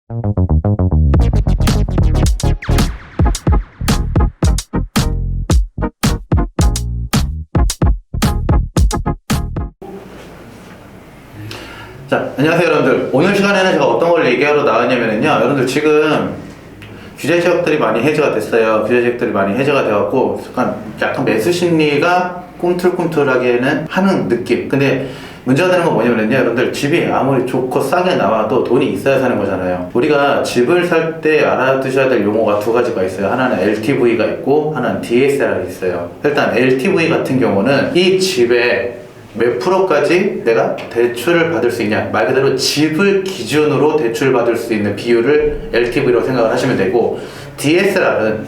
자, 안녕하세요 여러분들. 오늘 시간에는 제가 어떤 걸 얘기하러 나왔냐면요, 여러분들 지금 규제 지역들이 많이 해제가 됐어요. 규제 지역들이 많이 해제가 되었고 약간 매수 심리가 꿈틀꿈틀하게는 하는 느낌. 근데 문제가 되는 건 뭐냐면요, 여러분들 집이 아무리 좋고 싸게 나와도 돈이 있어야 사는 거잖아요. 우리가 집을 살 때 알아두셔야 될 용어가 두 가지가 있어요. 하나는 LTV가 있고 하나는 DSR이 있어요. 일단 LTV 같은 경우는 이 집에 몇 프로까지 내가 대출을 받을 수 있냐, 말 그대로 집을 기준으로 대출 받을 수 있는 비율을 LTV로 생각을 하시면 되고, DSR은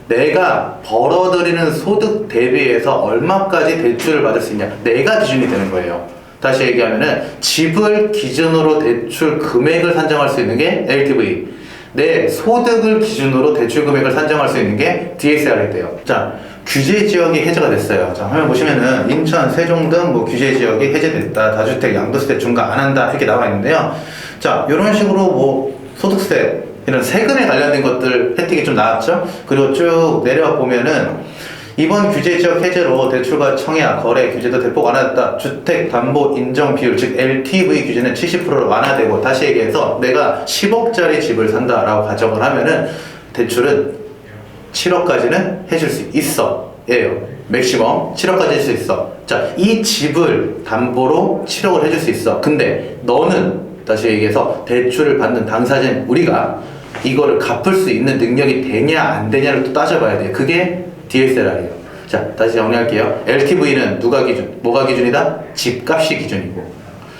내가 벌어들이는 소득 대비해서 얼마까지 대출을 받을 수 있냐, 내가 기준이 되는 거예요. 다시 얘기하면은 집을 기준으로 대출 금액을 산정할 수 있는 게 LTV, 내 소득을 기준으로 대출 금액을 산정할 수 있는 게 DSR이 돼요. 자, 규제 지역이 해제가 됐어요. 자, 화면 보시면은 인천, 세종 등 뭐 규제 지역이 해제됐다, 다주택, 양도세 중과 안 한다 이렇게 나와 있는데요. 자, 이런 식으로 뭐 소득세, 이런 세금에 관련된 것들 혜택이 좀 나왔죠. 그리고 쭉 내려와 보면은 이번 규제 지역 해제로 대출과 청약, 거래 규제도 대폭 완화됐다. 주택 담보 인정 비율, 즉 LTV 규제는 70%로 완화되고, 다시 얘기해서 내가 10억짜리 집을 산다라고 가정을 하면은 대출은 7억까지는 해줄 수 있어. 예요. 맥시멈 7억까지 해줄 수 있어. 자, 이 집을 담보로 7억을 해줄 수 있어. 근데 너는, 다시 얘기해서 대출을 받는 당사자인 우리가 이거를 갚을 수 있는 능력이 되냐 안 되냐를 또 따져봐야 돼요. 그게 DSR이에요. 자, 다시 정리할게요. LTV는 누가 기준? 뭐가 기준이다? 집값이 기준이고,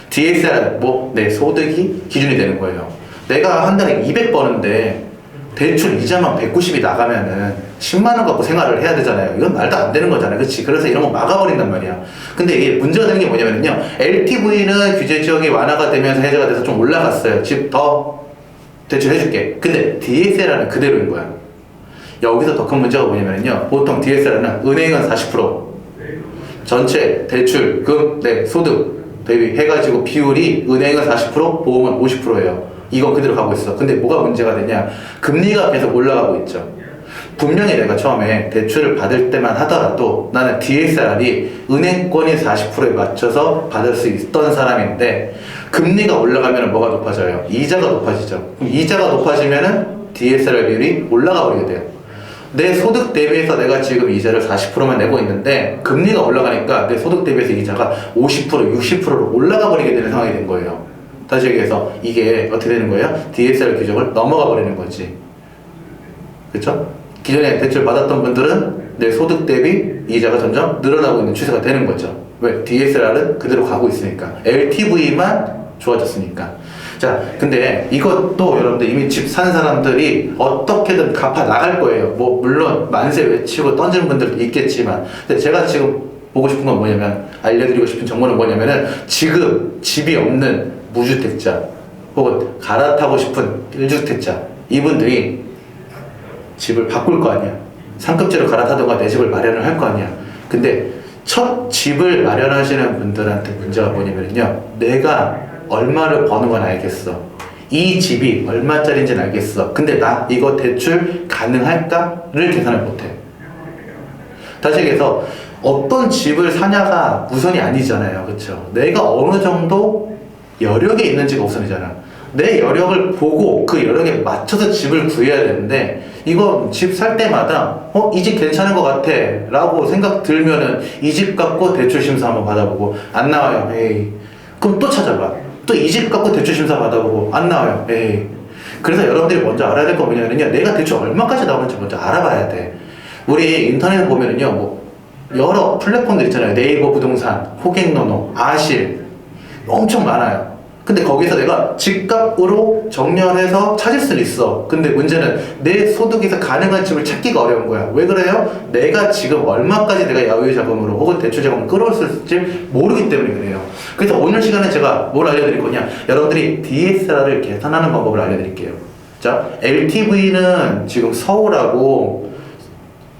DSR은 뭐? 내 소득이 기준이 되는 거예요. 내가 한 달에 200 버는데 대출 이자만 190이 나가면은 10만 원 갖고 생활을 해야 되잖아요. 이건 말도 안 되는 거잖아요. 그렇지? 그래서 이런 거 막아버린단 말이야. 근데 이게 문제가 되는 게 뭐냐면요, LTV는 규제 지역이 완화가 되면서 해제가 돼서 좀 올라갔어요. 집 더 대출해줄게. 근데 DSR은 그대로인 거야. 여기서 더 큰 문제가 뭐냐면요, 보통 DSR은 은행은 40%, 전체 대출금, 내 소득 대비 해가지고 비율이 은행은 40%, 보험은 50%예요. 이거 그대로 가고 있어. 근데 뭐가 문제가 되냐, 금리가 계속 올라가고 있죠. 분명히 내가 처음에 대출을 받을 때만 하더라도 나는 DSR이 은행권이 40%에 맞춰서 받을 수 있던 사람인데, 금리가 올라가면 뭐가 높아져요? 이자가 높아지죠. 그럼 이자가 높아지면은 DSR 비율이 올라가 버리게 돼요. 내 소득 대비해서 내가 지금 이자를 40%만 내고 있는데 금리가 올라가니까 내 소득 대비해서 이자가 50%, 60%로 올라가 버리게 되는 상황이 된 거예요. 다시 얘기해서 이게 어떻게 되는 거예요? DSR 규정을 넘어가 버리는 거지. 그렇죠? 기존에 대출 받았던 분들은 내 소득 대비 이자가 점점 늘어나고 있는 추세가 되는 거죠. 왜? DSR은 그대로 가고 있으니까. LTV만 좋아졌으니까. 자, 근데 이것도 여러분들 이미 집 산 사람들이 어떻게든 갚아 나갈 거예요. 뭐 물론 만세 외치고 던지는 분들도 있겠지만, 근데 제가 지금 보고 싶은 건 뭐냐면, 알려드리고 싶은 정보는 뭐냐면은, 지금 집이 없는 무주택자 혹은 갈아타고 싶은 1주택자, 이분들이 집을 바꿀 거 아니야. 상급지로 갈아타던가 내 집을 마련을 할 거 아니야. 근데 첫 집을 마련하시는 분들한테 문제가 뭐냐면요, 내가 얼마를 버는 건 알겠어. 이 집이 얼마짜리인지는 알겠어. 근데 나 이거 대출 가능할까를 계산을 못해. 다시 얘기해서 어떤 집을 사냐가 우선이 아니잖아요. 그렇죠? 내가 어느 정도 여력이 있는지가 우선이잖아. 내 여력을 보고 그 여력에 맞춰서 집을 구해야 되는데, 이거 집 살 때마다 이 집 괜찮은 것 같아 라고 생각 들면은 이 집 갖고 대출 심사 한번 받아보고 안 나와요. 에이. 그럼 또 찾아봐. 또 이 집 갖고 대출 심사 받아보고 안 나와요. 에이. 그래서 여러분들이 먼저 알아야 될 거 뭐냐면요, 내가 대출 얼마까지 나오는지 먼저 알아봐야 돼. 우리 인터넷에 보면은요, 뭐 여러 플랫폼들 있잖아요. 네이버 부동산, 호갱노노, 아실, 엄청 많아요. 근데 거기서 내가 집값으로 정렬해서 찾을 수는 있어. 근데 문제는 내 소득에서 가능한 집을 찾기가 어려운 거야. 왜 그래요? 내가 지금 얼마까지 내가 야외 자금으로 혹은 대출 자금을 끌어올 수 있을지 모르기 때문에 그래요. 그래서 오늘 시간에 제가 뭘 알려드릴 거냐, 여러분들이 DSR을 계산하는 방법을 알려드릴게요. 자, LTV는 지금 서울하고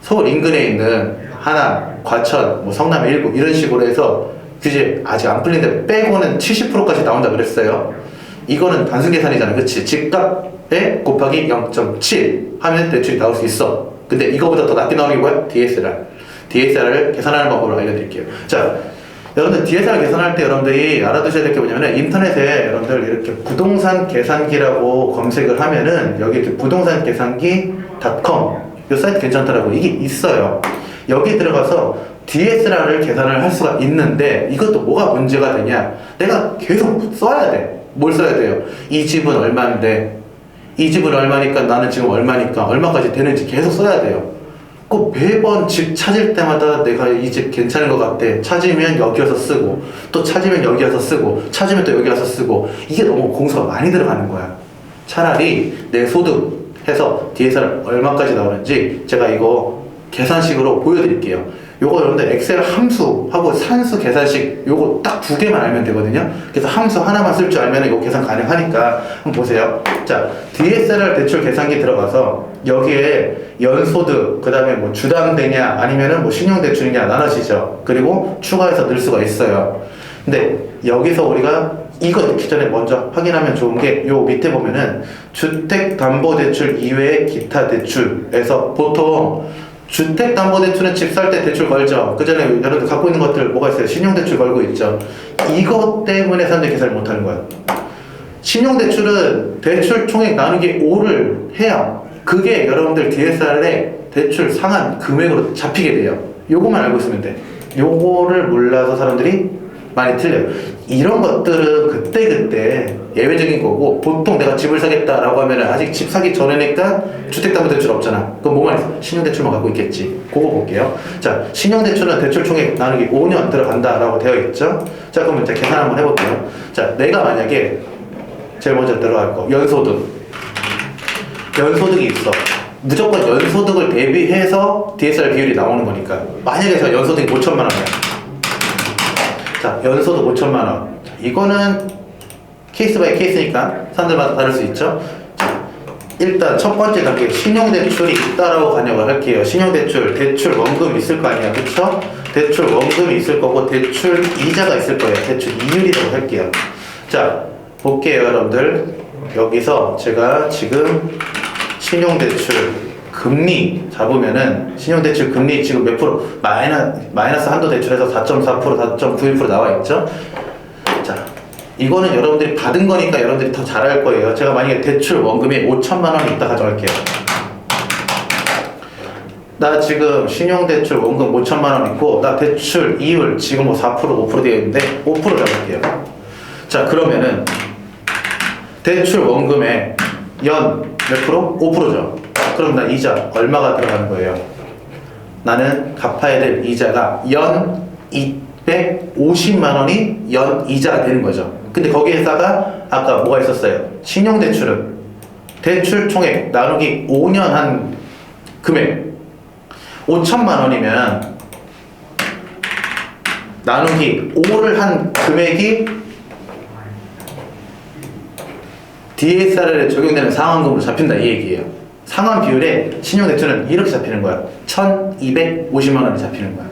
서울 인근에 있는 하남, 과천, 뭐 성남 일부 이런 식으로 해서 규제 아직 안 풀린데 빼고는 70%까지 나온다 그랬어요. 이거는 단순 계산이잖아. 그치? 집값 곱하기 0.7 하면 대출이 나올 수 있어. 근데 이거보다 더 낮게 나오는 게 뭐야? DSR. DSR을 계산하는 방법을 알려드릴게요. 자, 여러분들 DSR 계산할 때 여러분들이 알아두셔야 될 게 뭐냐면 인터넷에 여러분들 이렇게 부동산 계산기라고 검색을 하면은 여기 이렇게 부동산 계산기.com 이 사이트 괜찮더라고. 이게 있어요. 여기 들어가서 DSR을 계산을 할 수가 있는데 이것도 뭐가 문제가 되냐? 내가 계속 써야 돼. 뭘 써야 돼요? 이 집은 얼마인데 이 집은 얼마니까 나는 지금 얼마니까 얼마까지 되는지 계속 써야 돼요. 꼭 매번 집 찾을 때마다 내가 이 집 괜찮은 것 같아. 찾으면 여기 와서 쓰고 또 찾으면 여기 와서 쓰고 찾으면 또 여기 와서 쓰고 이게 너무 공수가 많이 들어가는 거야. 차라리 내 소득 해서 DSR 얼마까지 나오는지 제가 이거 계산식으로 보여드릴게요. 요거 여러분들 엑셀 함수하고 산수 계산식 요거 딱 두 개만 알면 되거든요. 그래서 함수 하나만 쓸 줄 알면 이거 계산 가능하니까 한번 보세요. 자, DSR 대출 계산기 들어가서 여기에 연소득, 그 다음에 뭐 주담대냐 아니면은 뭐 신용대출이냐 나눠지죠. 그리고 추가해서 넣을 수가 있어요. 근데 여기서 우리가 이거 넣기 전에 먼저 확인하면 좋은 게 요 밑에 보면은 주택담보대출 이외의 기타 대출에서 보통 주택담보대출은 집 살 때 대출 걸죠. 그 전에 여러분들 갖고 있는 것들 뭐가 있어요? 신용대출 걸고 있죠. 이것 때문에 사람들이 계산을 못하는 거예요. 신용대출은 대출 총액 나누기 5를 해야 그게 여러분들 DSR에 대출 상한 금액으로 잡히게 돼요. 요거만 알고 있으면 돼. 요거를 몰라서 사람들이 많이 틀려요. 이런 것들은 그때그때 예외적인 거고 보통 내가 집을 사겠다라고 하면 아직 집 사기 전에니까 주택담보대출 없잖아. 그럼 뭐만 있어? 신용대출만 갖고 있겠지. 그거 볼게요. 자, 신용대출은 대출 총액 나누기 5년 들어간다라고 되어 있죠. 자, 그러면 이제 계산 한번 해볼게요. 자, 내가 만약에 제일 먼저 들어갈 거 연소득. 연소득이 있어. 무조건 연소득을 대비해서 DSR 비율이 나오는 거니까. 만약에 제가 연소득이 5천만 원이야. 자, 연소득 5천만 원. 자, 이거는 케이스 바이 케이스니까 사람들마다 다를 수 있죠. 자, 일단 첫 번째 단계 신용대출이 있다라고 가정을 할게요. 신용대출, 대출 원금 있을 거 아니야, 그쵸? 대출 원금이 있을 거고 대출 이자가 있을 거예요. 대출 이율이라고 할게요. 자, 볼게요, 여러분들. 여기서 제가 지금 신용대출 금리 잡으면은 신용대출 금리 지금 몇 프로? 마이너스 한도 대출에서 4.4%, 4.91% 나와 있죠? 자, 이거는 여러분들이 받은 거니까 여러분들이 더 잘할 거예요. 제가 만약에 대출 원금이 5천만 원 있다 가져갈게요. 나 지금 신용대출 원금 5천만 원 있고 나 대출 이율 지금 뭐 4%, 5% 되어 있는데 5% 잡을게요. 자, 그러면은 대출 원금에 연 몇 프로? 5%죠. 그럼 나 이자 얼마가 들어가는 거예요? 나는 갚아야 될 이자가 연 250만 원이 연 이자가 되는 거죠. 근데 거기에다가 아까 뭐가 있었어요? 신용대출은 대출 총액 나누기 5년 한 금액 5천만 원이면 나누기 5를 한 금액이 DSR에 적용되는 상환금으로 잡힌다 이 얘기예요. 상환 비율에 신용대출은 이렇게 잡히는 거야. 1250만 원이 잡히는 거야.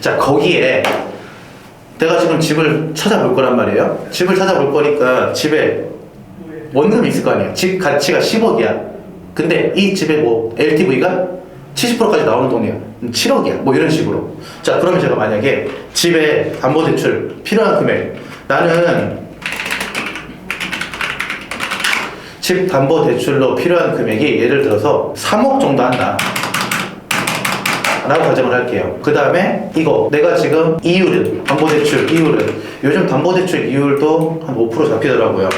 자, 거기에 내가 지금 집을 찾아볼 거란 말이에요. 집을 찾아볼 거니까 집에 원금이 있을 거 아니에요. 집 가치가 10억이야. 근데 이 집에 뭐 LTV가 70%까지 나오는 돈이야. 7억이야. 뭐 이런 식으로. 자, 그러면 제가 만약에 집에 담보대출 필요한 금액 나는 집 담보대출로 필요한 금액이 예를 들어서 3억 정도 한다 라고 가정을 할게요. 그 다음에 이거 내가 지금 이율은 담보대출 이율은 요즘 담보대출 이율도 한 5% 잡히더라고요.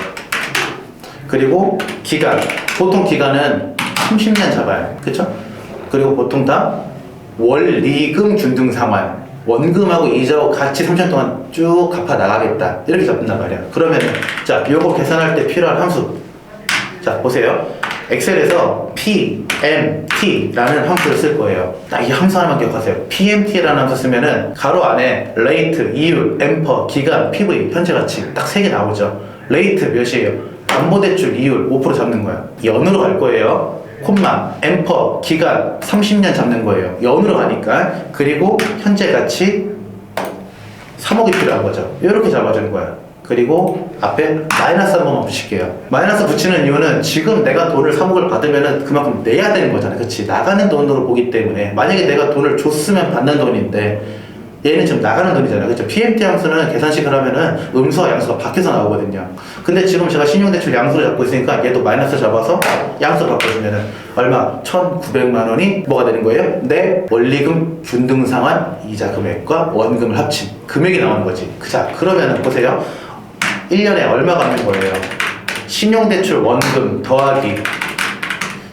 그리고 기간 보통 기간은 30년 잡아요. 그쵸? 그리고 보통 다 원리금 균등 상환 원금하고 이자하고 같이 3년 동안 쭉 갚아 나가겠다 이렇게 잡는단 말이야. 그러면 자 요거 계산할 때 필요한 함수 자 보세요. 엑셀에서 PMT라는 함수를 쓸 거예요. 딱 이 함수 하나만 기억하세요. PMT라는 함수 쓰면은 가로 안에 레이트, 이율, 앰퍼, 기간, PV, 현재 가치 딱 3개 나오죠. 레이트 몇이에요? 담보대출 이율 5% 잡는 거야. 연으로 갈 거예요. 콤마, 앰퍼, 기간 30년 잡는 거예요. 연으로 가니까. 그리고 현재 가치 3억이 필요한 거죠. 이렇게 잡아주는 거야. 그리고 앞에 마이너스 한 번만 붙일게요. 마이너스 붙이는 이유는 지금 내가 돈을 3억을 받으면은 그만큼 내야 되는 거잖아. 그치? 나가는 돈으로 보기 때문에 만약에 내가 돈을 줬으면 받는 돈인데 얘는 지금 나가는 돈이잖아. 그쵸? PMT 함수는 계산식을 하면은 음수와 양수가 밖에서 나오거든요. 근데 지금 제가 신용대출 양수를 잡고 있으니까 얘도 마이너스 잡아서 양수 바꿔주면은 얼마? 1,900만 원이 뭐가 되는 거예요? 내 원리금 균등상환 이자 금액과 원금을 합친 금액이 나오는 거지. 자, 그러면은 보세요. 1년에 얼마 갚는 거예요? 신용대출 원금 더하기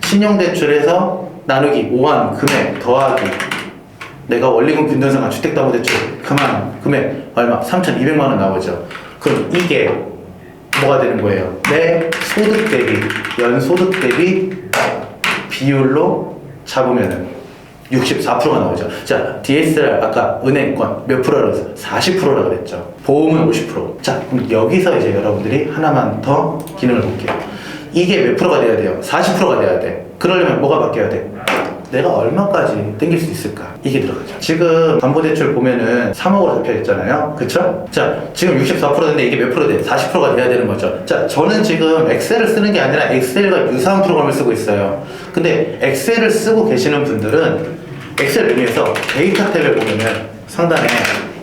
신용대출에서 나누기 5한 금액 더하기 내가 원리금 균등상환 주택담보대출 그만 금액 얼마? 3,200만 원 나오죠. 그럼 이게 뭐가 되는 거예요? 내 소득 대비 연소득 대비 비율로 잡으면은 64%가 나오죠. 자, DSR 아까 은행권 몇 프로라고 했어요? 40%라고 그랬죠. 보험은 50%. 자, 그럼 여기서 이제 여러분들이 하나만 더 기능을 볼게요. 이게 몇 프로가 돼야 돼요? 40%가 돼야 돼. 그러려면 뭐가 바뀌어야 돼? 내가 얼마까지 땡길 수 있을까? 이게 들어가죠. 지금 담보대출 보면은 3억으로 잡혀 있잖아요. 그쵸? 자, 지금 64%인데 이게 몇 프로 돼? 40%가 돼야 되는 거죠. 자, 저는 지금 엑셀을 쓰는 게 아니라 엑셀과 유사한 프로그램을 쓰고 있어요. 근데 엑셀을 쓰고 계시는 분들은 엑셀 메뉴에서 데이터 탭에 보면은 상단에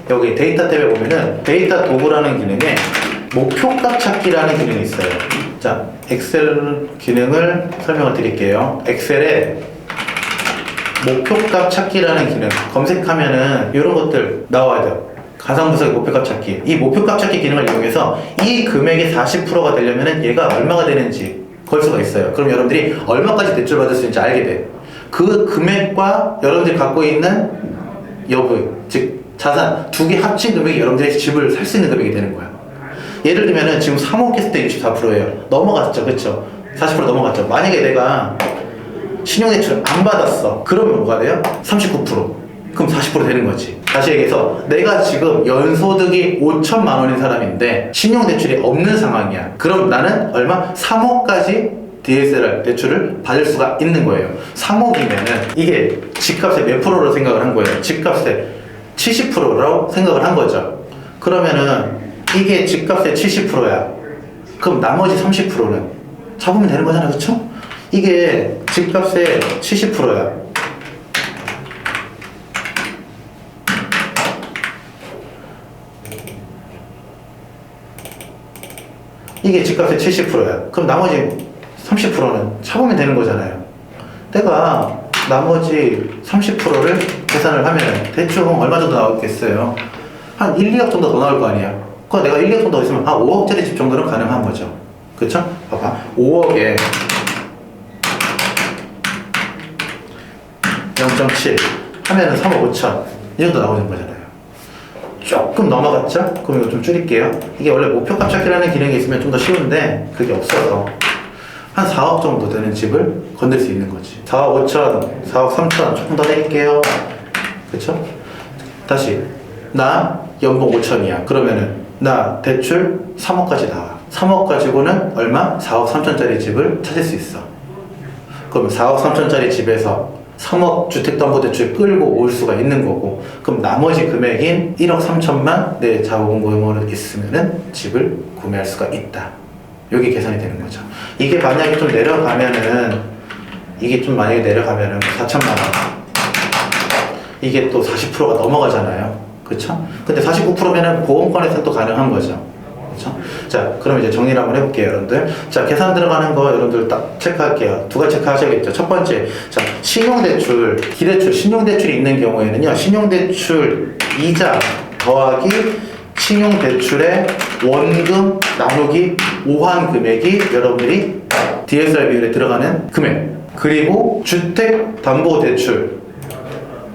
여기 데이터 탭에 보면은 데이터 도구라는 기능에 목표값 찾기라는 기능이 있어요. 자, 엑셀 기능을 설명을 드릴게요. 엑셀에 목표값 찾기라는 기능 검색하면은 이런 것들 나와야 돼요. 가상분석의 목표값 찾기. 이 목표값 찾기 기능을 이용해서 이 금액이 40%가 되려면은 얘가 얼마가 되는지 걸 수가 있어요. 그럼 여러분들이 얼마까지 대출 받을 수 있는지 알게 돼. 그 금액과 여러분들이 갖고 있는 여부, 즉 자산 두 개 합친 금액이 여러분들의 집을 살 수 있는 금액이 되는 거야. 예를 들면은 지금 3억 했을 때 64%예요. 넘어갔죠, 그렇죠? 40% 넘어갔죠. 만약에 내가 신용대출 안 받았어. 그러면 뭐가 돼요? 39%. 그럼 40% 되는 거지. 다시 얘기해서 내가 지금 연소득이 5천만 원인 사람인데 신용대출이 없는 상황이야. 그럼 나는 얼마? 3억까지 DSR 대출을 받을 수가 있는 거예요. 3억이면은 이게 집값의 몇 프로로 생각을 한 거예요? 집값의 70%라고 생각을 한 거죠. 그러면은 이게 집값의 70%야. 그럼 나머지 30%는 잡으면 되는 거잖아, 그쵸? 이게 집값의 70%야. 이게 집값의 70%야. 그럼 나머지 30%는 잡으면 되는 거잖아요. 내가 나머지 30%를 계산을 하면 대충 얼마 정도 나오겠어요? 한 1, 2억 정도 더 나올 거 아니야. 그럼 내가 1, 2억 정도 있으면 한 5억짜리 집 정도는 가능한 거죠. 그쵸? 봐봐. 5억에 0.7 하면은 3억 5천 이 정도 나오는 거잖아요. 조금 넘어갔죠? 그럼 이거 좀 줄일게요. 이게 원래 목표값 찾기라는 기능이 있으면 좀 더 쉬운데 그게 없어서 한 4억 정도 되는 집을 건들 수 있는 거지. 4억 5천, 4억 3천 조금 더 내릴게요. 그쵸? 다시 나 연봉 5천이야. 그러면은 나 대출 3억까지 나와. 3억 가지고는 얼마? 4억 3천짜리 집을 찾을 수 있어. 그러면 4억 3천짜리 집에서 3억 주택담보대출 끌고 올 수가 있는 거고, 그럼 나머지 금액인 1억 3천만 내 자본금으로 있으면은 집을 구매할 수가 있다. 여기 계산이 되는 거죠. 이게 만약에 좀 내려가면은, 이게 좀 만약에 내려가면은 4천만 원. 이게 또 40%가 넘어가잖아요. 그쵸? 근데 49%면은 보험권에서 또 가능한 거죠. 그쵸? 자, 그럼 이제 정리를 한번 해볼게요, 여러분들. 자, 계산 들어가는 거 여러분들 딱 체크할게요. 두 가지 체크하셔야겠죠. 첫 번째, 자, 신용대출, 기대출, 신용대출이 있는 경우에는요, 신용대출 이자 더하기 신용대출의 원금 나누기 5한 금액이 여러분들이 DSR 비율에 들어가는 금액. 그리고 주택담보대출.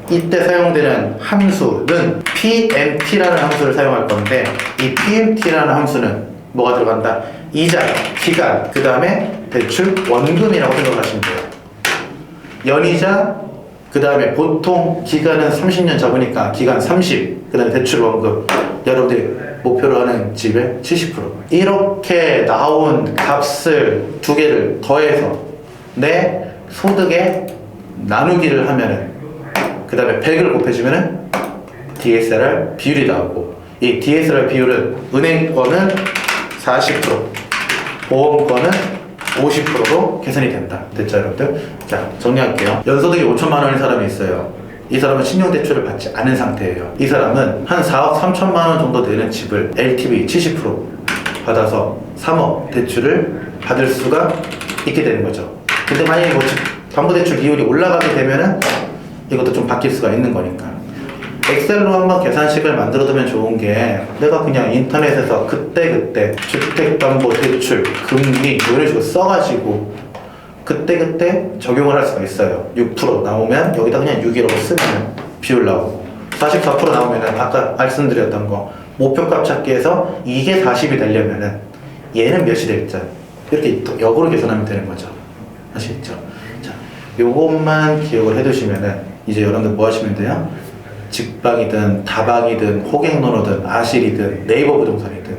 이때 사용되는 함수는 PMT라는 함수를 사용할 건데, 이 PMT라는 함수는 뭐가 들어간다? 이자, 기간, 그 다음에 대출 원금이라고 생각하시면 돼요. 연이자, 그 다음에 보통 기간은 30년 잡으니까 기간 30, 그 다음에 대출 원금. 여러분들이 목표로 하는 집의 70%. 이렇게 나온 값을 두 개를 더해서 내 소득에 나누기를 하면은, 그 다음에 100을 곱해주면은 DSR 비율이 나오고, 이 DSR 비율은 은행권은 40%, 보험권은 50%로 계산이 된다. 됐죠, 여러분들? 자, 정리할게요. 연소득이 5천만 원인 사람이 있어요. 이 사람은 신용대출을 받지 않은 상태예요. 이 사람은 한 4억 3천만 원 정도 되는 집을 LTV 70% 받아서 3억 대출을 받을 수가 있게 되는 거죠. 근데 만약에 뭐 담보대출 이율이 올라가게 되면은 이것도 좀 바뀔 수가 있는 거니까. 엑셀로 한번 계산식을 만들어두면 좋은 게 내가 그냥 인터넷에서 그때그때 주택담보대출, 금리 이런 식으로 써가지고 그때그때 적용을 할 수가 있어요. 6% 나오면 여기다 그냥 6이라고 쓰면 비율 나오고 44% 나오면은 아까 말씀드렸던 거 목표값 찾기에서 이게 40이 되려면은 얘는 몇이 될지 이렇게 또 역으로 계산하면 되는 거죠. 아시겠죠? 자, 요것만 기억을 해두시면은 이제 여러분들 뭐 하시면 돼요? 직방이든 다방이든 호갱노노든 아실이든 네이버 부동산이든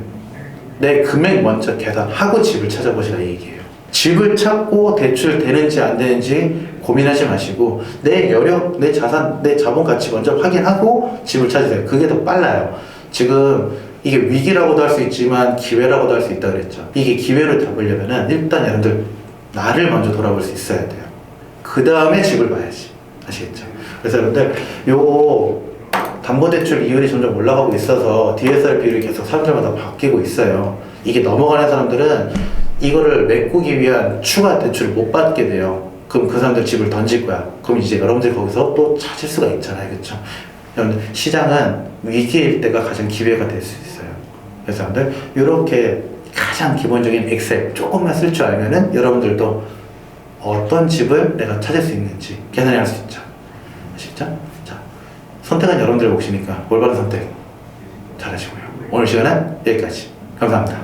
내 금액 먼저 계산하고 집을 찾아보시라 이 얘기예요. 집을 찾고 대출 되는지 안 되는지 고민하지 마시고 내 여력, 내 자산, 내 자본 가치 먼저 확인하고 집을 찾으세요. 그게 더 빨라요. 지금 이게 위기라고도 할 수 있지만 기회라고도 할 수 있다 그랬죠. 이게 기회를 잡으려면은 일단 여러분들 나를 먼저 돌아볼 수 있어야 돼요. 그 다음에 집을 봐야지. 아시겠죠? 그래서 여러분들 요 담보대출 이율이 점점 올라가고 있어서 DSR 비율이 계속 사람들마다 바뀌고 있어요. 이게 넘어가는 사람들은 이거를 메꾸기 위한 추가 대출을 못 받게 돼요. 그럼 그 사람들 집을 던질 거야. 그럼 이제 여러분들이 거기서 또 찾을 수가 있잖아요. 그렇죠? 여러분들 시장은 위기일 때가 가장 기회가 될 수 있어요. 그래서 여러분들 이렇게 가장 기본적인 엑셀 조금만 쓸 줄 알면은 여러분들도 어떤 집을 내가 찾을 수 있는지 계산할 수 있죠. 아시죠? 자, 선택은 여러분들의 몫이니까 올바른 선택 잘하시고요. 오늘 시간은 여기까지. 감사합니다.